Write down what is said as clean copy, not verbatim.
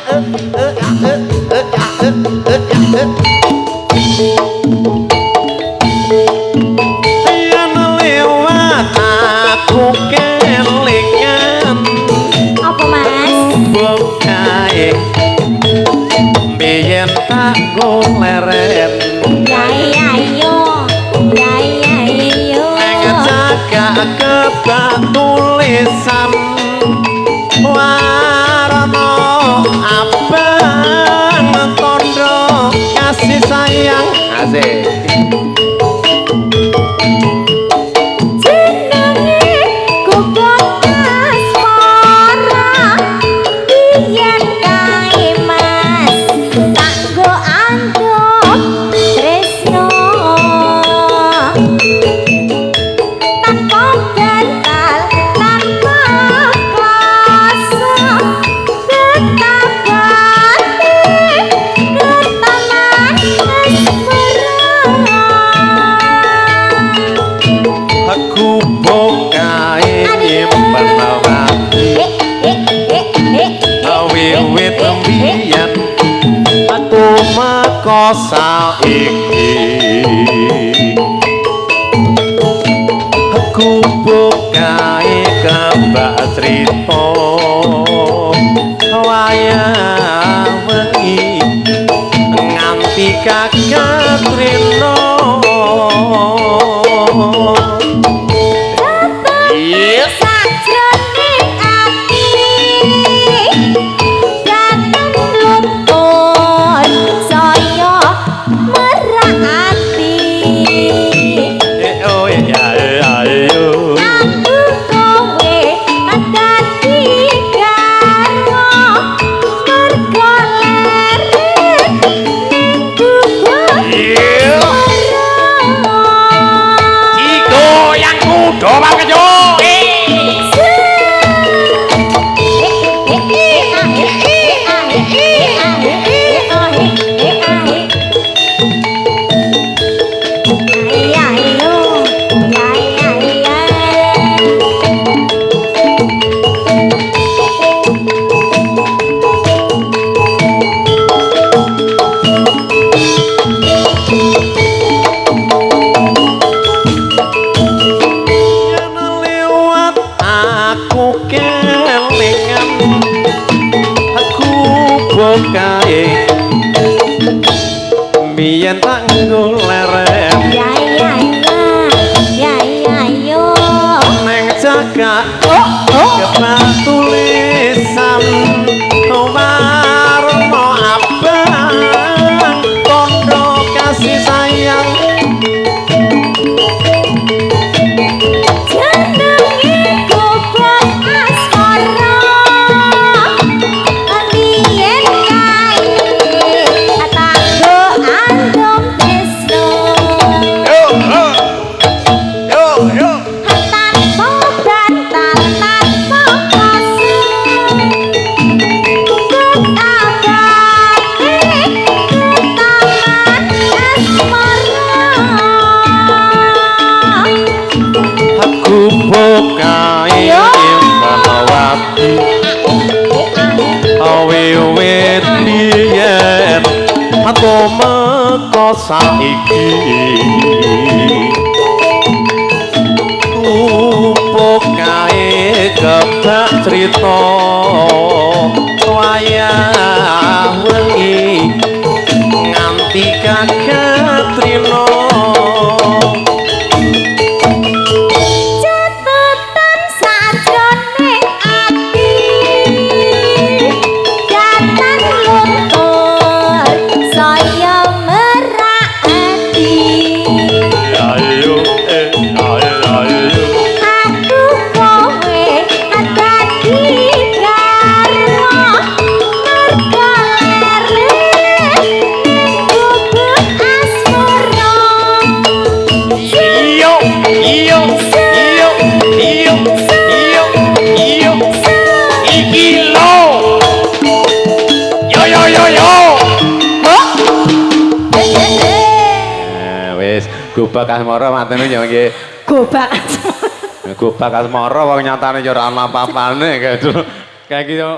Yen lewat aku kelingan apa mas? Bukae biyen tak goleren Yai ayo jaga kebak tulisan warna abang tondo kasih sayang asik jenenge guguk asmara yen kae mas kanggo anggap tresno tanpa bantal tanpa kuasa ketabati ketaman asmara aku bokae nyimpen awati wiwit mbiyen aku makosa iki aku bokae kebak crita wayah wengi nganti kakatrino sajroning ati dateng luntur saya merati oh ya ayo aku kowe dadi karo mergo lereng ning guguk Iko yang kudo pakejo aku kelingan aku bokae biyen tak goleren neng jaga kebak tulisan warna abang tondo kasih sayang bokae imbalawati wiwit biyen aku meko saiki bokae kebak crita wayah wengi nganti kakatrino Gobak asmara matene ya nggih. Gobak asmara. Gobak asmara wong nyatane ya ora ana apa-apane kayak gitu.